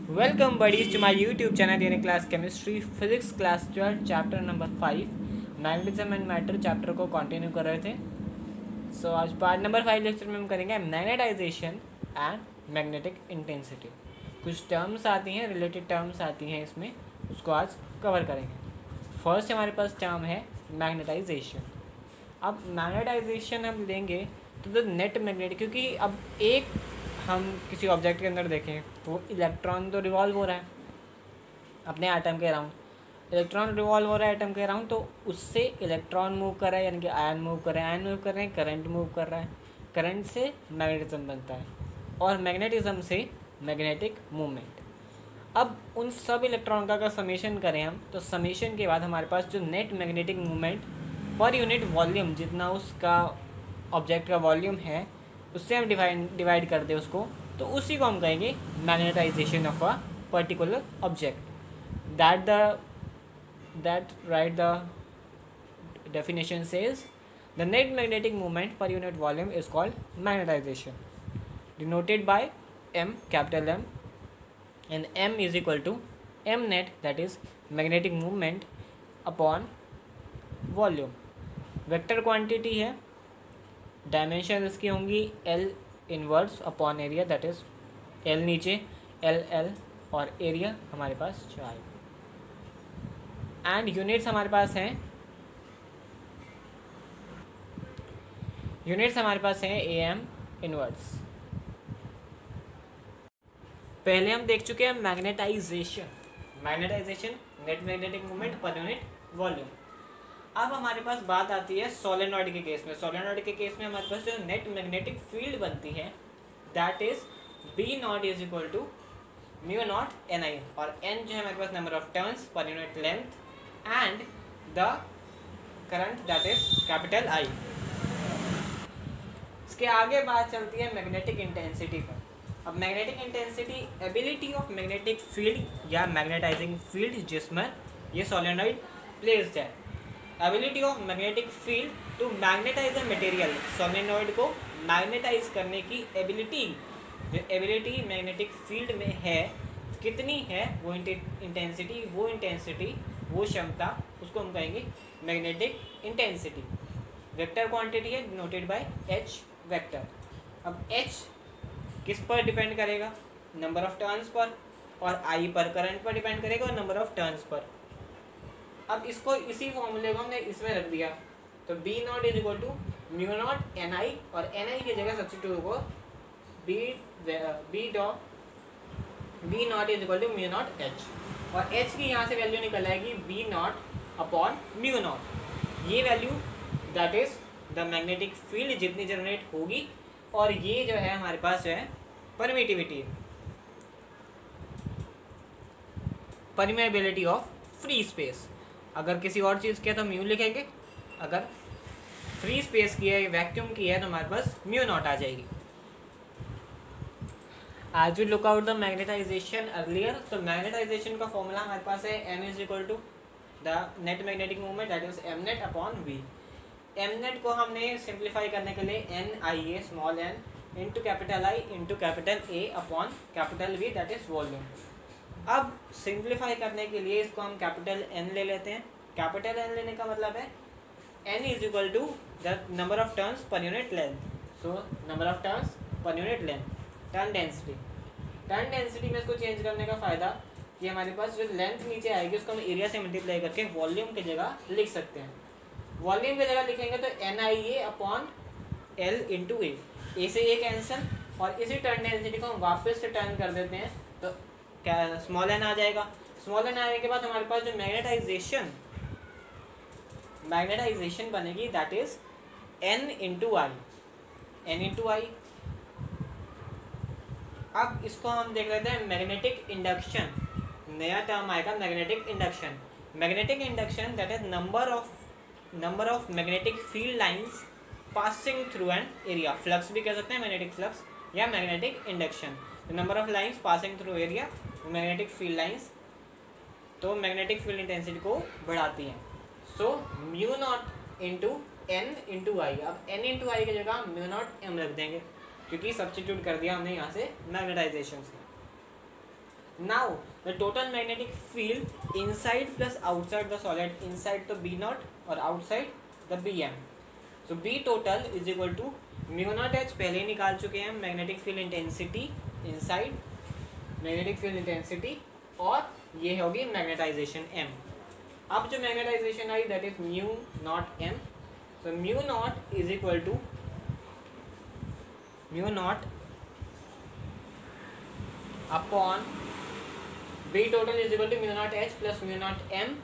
Welcome buddies to my YouTube channel यानी class chemistry physics class 12 chapter number 5 magnetism and matter chapter को continue कर रहे थे। सो आज पार्ट नंबर 5 लेक्चर में हम करेंगे मैग्नेटाइजेशन एंड मैग्नेटिक इंटेंसिटी। कुछ टर्म्स आती हैं, रिलेटेड टर्म्स आती हैं इसमें, उसको आज कवर करेंगे। फर्स्ट हमारे पास टर्म है मैग्नेटाइजेशन। अब मैग्नेटाइजेशन हम लेंगे तो नेट मैग्नेटिक, क्योंकि अब एक हम किसी ऑब्जेक्ट के अंदर देखें तो इलेक्ट्रॉन तो रिवॉल्व हो रहा है अपने एटम के अराउंड, इलेक्ट्रॉन रिवॉल्व हो रहा है एटम के अराउंड, तो उससे इलेक्ट्रॉन मूव कर रहा है, यानी कि आयन मूव कर रहे हैं, आयन मूव कर रहे हैं, करंट मूव कर रहा है, करंट से मैग्नेटिज्म बनता है और मैग्नेटिज्म से मैग्नेटिक मूवमेंट। अब उन सब इलेक्ट्रॉन का अगर समेशन करें हम, तो समेशन के बाद हमारे पास जो net magnetic movement per unit volume, जितना उसका ऑब्जेक्ट का वॉल्यूम है उससे हम डिवाइड कर दें उसको, तो उसी को हम कहेंगे magnetization of a particular object. That right the definition says the net magnetic movement per unit volume is called magnetization, denoted by m, capital M, and m is equal to m net, that is magnetic movement upon volume। Vector quantity है, dimension इसकी होंगी L inverse upon area, that is L नीचे L और area हमारे पास जो आएगा। And units हमारे पास हैं, AM इनवर्स। पहले हम देख चुके हैं magnetization net magnetic movement per unit volume. अब हमारे पास बात आती है सोलेनॉइड के केस में। सोलेनॉइड के केस में हमारे पास जो नेट मैग्नेटिक फील्ड बनती है that is B0 is equal to μ0 Ni, और N जो है हमारे पास नंबर ऑफ टर्न्स पर unit length and the current that is capital I। इसके आगे बात चलती है मैग्नेटिक इंटेंसिटी पर। अब magnetic intensity ability of magnetic field या मैग्नेटाइजिंग फील्ड जिसमें ये सोलेनॉइड प्लेस्ड है। Ability of magnetic field to magnetize a material, solenoid को मैग्नेटाइज करने की एबिलिटी, जो एबिलिटी मैग्नेटिक फील्ड में है कितनी है, वो इंटेंसिटी वो क्षमता, उसको हम कहेंगे मैग्नेटिक इंटेंसिटी। वेक्टर क्वांटिटी है डिनोटेड बाय H वेक्टर। अब H किस पर डिपेंड करेगा, नंबर ऑफ टर्न्स पर, और I पर, करंट पर डिपेंड करेगा और नंबर ऑफ टर्न्स पर। अब इसको इसी फॉर्मूले को हमने इसमें रख दिया, तो B0 is equal to μ0 Ni, और Ni की जगह सब्स्टिट्यूट को B0 is equal to μ0 H, और H की यहाँ से वैल्यू निकल आएगी B0 अपॉन μ0। ये value that is the magnetic field जितनी जनरेट होगी, और ये जो है हमारे पास जो है permittivity, permeability of free space. अगर किसी और चीज़ की है तो म्यू लिखेंगे, अगर फ्री स्पेस की है, वैक्यूम की है, तो हमारे पास μ0 आ जाएगी। आज we look out the magnetization earlier, तो मैग्नेटाइजेशन का फॉर्मूला हमारे पास है m is equal to the net magnetic movement that is m net upon v। m net को हमने सिंप्लीफाई करने के लिए NIA small n into capital I into capital A upon capital V that is volume. अब simplify करने के लिए इसको हम कैपिटल N ले लेते हैं। कैपिटल N लेने का मतलब है N is equal to the number of turns पर unit length, so number of turns पर यूनिट लेंथ, टर्न डेंसिटी में इसको चेंज करने का फ़ायदा कि हमारे पास जो लेंथ नीचे आएगी उसको हम एरिया से मल्टीप्लाई करके वॉल्यूम की जगह लिख सकते हैं। वॉल्यूम की जगह लिखेंगे तो NIA upon L into A से A कैंसिल, और इसी टर्न डेंसिटी को हम वापस से टर्न कर देते हैं तो क्या स्मॉल n आ जाएगा। स्मॉल n आने के बाद हमारे पास जो मैग्नेटाइजेशन बनेगी that is N into I। अब इसको हम देख लेते हैं मैग्नेटिक इंडक्शन, नया टर्म आएगा magnetic induction that is number of magnetic field lines passing through an area. Flux भी कह सकते हैं मैग्नेटिक फ्लक्स या magnetic induction, number of lines passing through area magnetic field lines, तो मैग्नेटिक फील्ड इंटेंसिटी को बढ़ाती हैं। सो μ0 इंटू N इंटू I। अब N इंटू I की जगह μ0 M रख देंगे, क्योंकि सब्स्टिट्यूट कर दिया हमने यहाँ से मैग्नेटाइजेशन से। Now the total magnetic field inside plus outside the solid, inside तो बी नॉट और outside the B M. So B total is equal to mu naught H, पहले ही निकाल चुके हैं हम, magnetic field intensity inside, magnetic field intensity, और ये होगी मैग्नेटाइजेशन एम। अब जो magnetization I that is mu naught M. So mu naught is equal to mu naught upon B total is equal to mu naught H plus mu naught M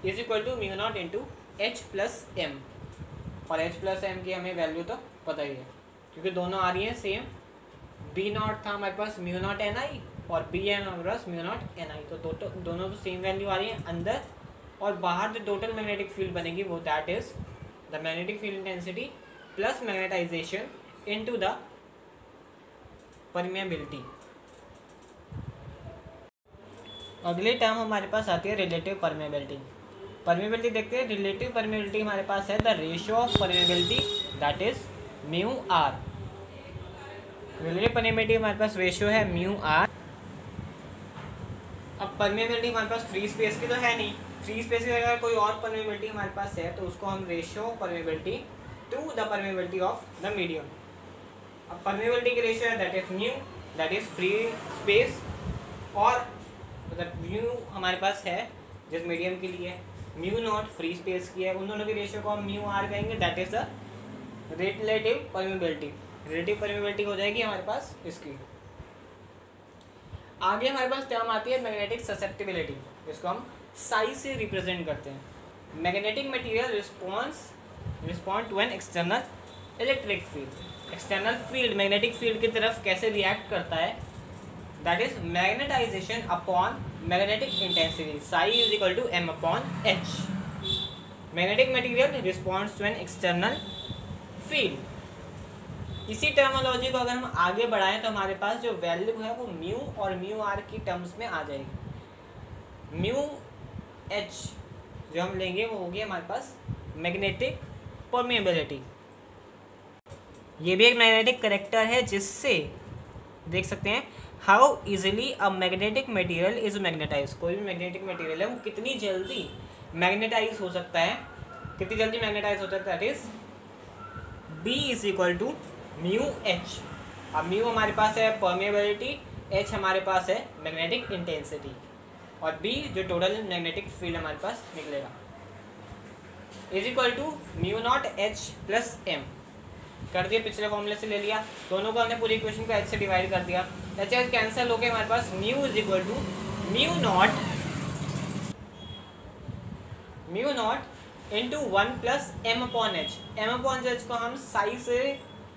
is equal to mu not into H plus M. और H plus M की हमें value तो पता ही है क्योंकि दोनों आ रही हैं सेम। बी नॉट था हमारे पास म्यू नॉट एन आई और बी एम हमारे पास म्यू नॉट एन आई, तो दोनों तो सेम वैल्यू आ रही है अंदर। और बाहर जो टोटल मैग्नेटिक फील्ड बनेगी वो that is the magnetic field intensity plus magnetization into the permeability. अगली टर्म हमारे पास आती है रिलेटिव परमेबिलिटी। परमेबिलिटी देखते हैं, रिलेटिव परमेबिलिटी हमारे पास है the ratio of permeability that is mu R. Relative permeability हमारे पास रेशियो है म्यू आर। अब परमेबिलिटी हमारे पास फ्री स्पेस की तो है नहीं, फ्री स्पेस की अगर कोई और परमेबिलिटी हमारे पास है तो उसको हम ratio permeability to the permeability of the medium. अब परमेबिलिटी की रेशियो है that is mu, that is free space, और मतलब म्यू हमारे पास है जिस मीडियम के लिए, म्यू नॉट फ्री स्पेस की है, उन दोनों की रेशियो को हम म्यू आर कहेंगे that is the relative permeability. Relative permeability हो जाएगी हमारे पास इसकी। आगे हमारे पास टर्म आती है मैग्नेटिक ससेप्टिबिलिटी, जिसको हम साई से रिप्रेजेंट करते हैं। Magnetic material respond to an external electric field. External field magnetic field की तरफ कैसे रिएक्ट करता है, that is magnetization upon magnetic intensity, psi is equal to M upon H. Magnetic material responds to an external field. इसी terminology को अगर हम आगे बढ़ाएं तो हमारे पास जो वैल्यू है वो म्यू और म्यू आर की टर्म्स में आ जाएगी। म्यू एच जो हम लेंगे वो होगी हमारे पास मैग्नेटिक परमेबिलिटी। ये भी एक मैग्नेटिक करेक्टर है जिससे देख सकते हैं how easily a magnetic material is magnetize. कोई भी मैग्नेटिक मटेरियल है वो कितनी जल्दी मैग्नेटाइज हो सकता है, कितनी जल्दी मैग्नेटाइज हो सकता है, that is B is equal to mu H. अब म्यू हमारे पास है परमेबिलिटी, एच हमारे पास है मैग्नेटिक इंटेंसिटी, और बी जो टोटल मैग्नेटिक फील्ड हमारे पास निकलेगा is equal to mu naught H plus M. कर दिया, पिछले फॉर्मूले से ले लिया, दोनों को हमने पूरी इक्वेशन को एच से डिवाइड कर दिया। एच एच कैंसिल हो गया, हमारे पास mu is equal to mu not into one plus M upon H. M upon H को हम साई से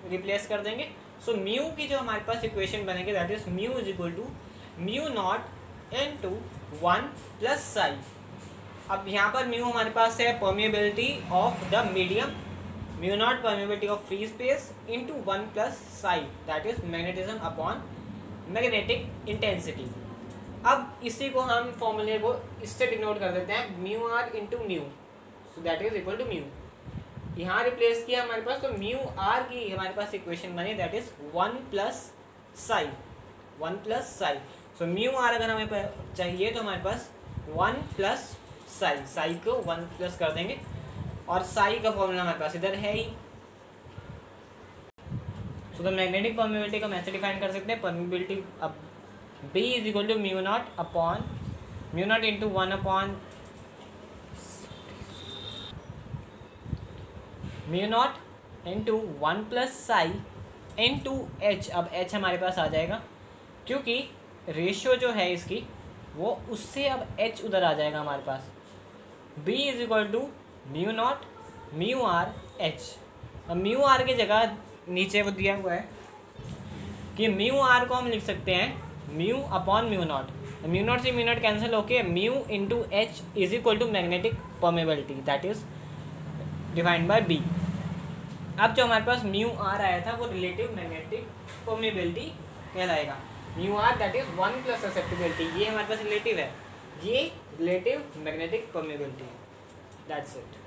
रिप्लेस कर देंगे। सो म्यू की जो हमारे पास इक्वेशन बनेगी that is mu is equal to mu not into one plus psi. अब यहाँ पर म्यू हमारे पास है permeability of the medium, mu naught permeability of free space into one plus psi that is magnetism upon magnetic intensity. अब इसी को हम फॉर्मूले को इससे डिनोट कर देते हैं mu R into mu, so that is equal to mu. यहाँ रिप्लेस किया हमारे पास, तो म्यू आर की हमारे पास इक्वेशन बनी that is one plus psi. So mu R अगर हमें चाहिए तो हमारे पास वन प्लस साई को वन प्लस कर देंगे, और साई का फॉर्मूला हमारे पास इधर है ही। सो द मैग्नेटिक परमेबिलिटी को हम ऐसे डिफाइन कर सकते हैं, परमेबिलिटी अब B is equal to mu not into one upon mu not into one plus psi into H. अब एच हमारे पास आ जाएगा क्योंकि रेशियो जो है इसकी वो उससे अब एच उधर आ जाएगा हमारे पास। B is equal to mu not mu R H. अब म्यू आर की जगह नीचे वो दिया हुआ है कि म्यू आर को हम लिख सकते हैं mu upon mu not. Mu naught से म्यू नॉट कैंसिल होके mu into H is equal to magnetic permeability that is defined by B. अब जो हमारे पास म्यू आर आया था वो रिलेटिव मैग्नेटिक परमेबिलिटी कहलाएगा। Mu R that is one plus susceptibility, ये हमारे पास रिलेटिव है, ये रिलेटिव मैग्नेटिक परमेबिलिटी है, that's it.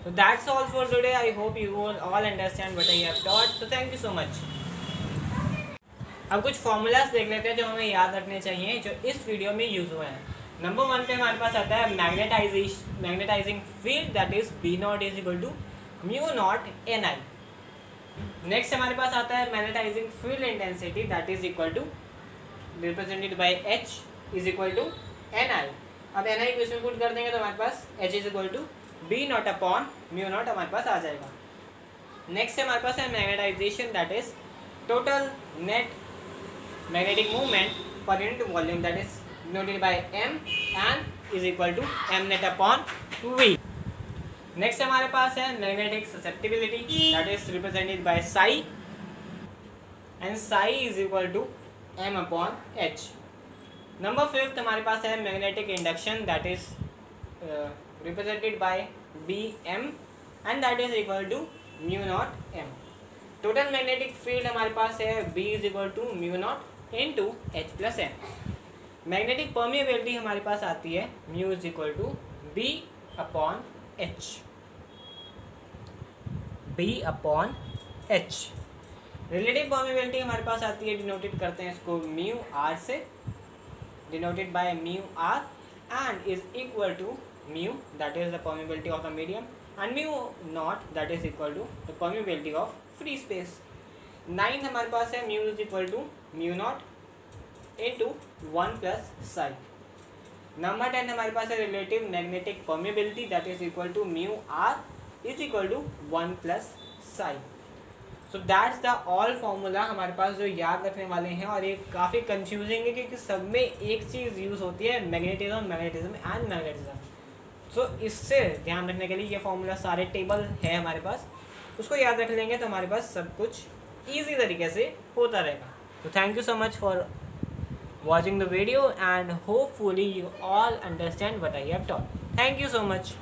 So that's all for today. I hope you all understand what I have taught. So thank you so much. अब कुछ formulas देख लेते हैं जो हमें याद रखने चाहिए जो इस वीडियो में यूज हुए हैं। नंबर 1 पे हमारे पास आता है magnetising field that is B not is equal to mu not N I. Next हमारे पास आता है magnetising field intensity that is equal to represented by H is equal to N I. अब एन आई को इसमें पुट कर देंगे तो हमारे पास H is equal to B not upon mu not हमारे पास आ जाएगा। नेक्स्ट हमारे पास है magnetisation that is total net magnetic movement per unit volume that is denoted by m and is equal to m net upon v. Next हमारे पास है magnetic susceptibility that is represented by psi and psi is equal to m upon h. Number 5 हमारे पास है magnetic induction that is represented by bm and that is equal to mu naught m. Total magnetic field हमारे पास है b is equal to mu naught into h plus m. Magnetic permeability हमारे पास आती है mu is equal to B upon H. B upon H. Relative permeability हमारे पास आती है, डिनोटेड करते हैं इसको म्यू आर से, denoted by mu R and is equal to mu that is the permeability of the medium and mu naught that is equal to the permeability of free space. 9 हमारे पास है mu is equal to mu not into 1 plus psi. Number 10 हमारे पास है relative magnetic permeability that is equal to mu R is equal to 1 plus psi. So that's the all formula हमारे पास जो याद रखने वाले हैं, और ये काफ़ी कंफ्यूजिंग है क्योंकि सब में एक चीज़ यूज़ होती है मैग्नेटिज्म एंड मैग्नेटिज्म। सो इससे ध्यान रखने के लिए ये फॉर्मूला सारे टेबल है हमारे पास, उसको याद रख लेंगे तो हमारे पास सब कुछ ईजी तरीके से होता रहेगा। तो thank you so much for watching the video and hopefully you all understand what I have taught. Thank you so much.